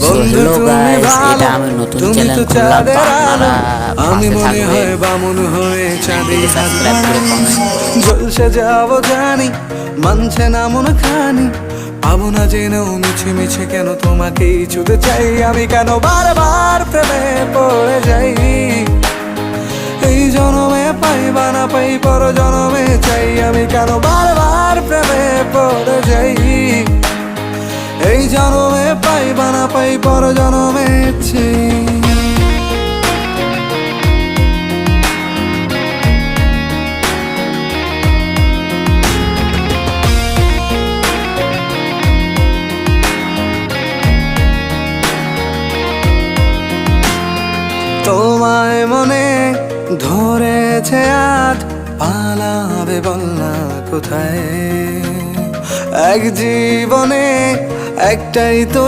So hello guys, এটা আমি নতুন চ্যানেল খুললাম, তো আপনারা আমি পাশে মনে হয় থাকবেন, বামন হয়ে চাঁদে সাবস্ক্রাইব করে কমেন্ট করবেন। জলসে যাব জানি, মানছে না মন খানি, পাবো না জেনেও মিছে মিছে কেন তোমাকেই ছুতে চাই আমি, কেন বারবার প্রেমে পড়ে যাই। এই জনমে পাই বা না পাই পর জনমে চাই আমি, কেন বারবার প্রেমে পড়ে যাই। এই জনমে পাই বা না পাই পর জনমে চাই। তোমায় মনে ধরেছে আজ, পালাবে বলনা কোথায়। এক জীবনে একটাই তো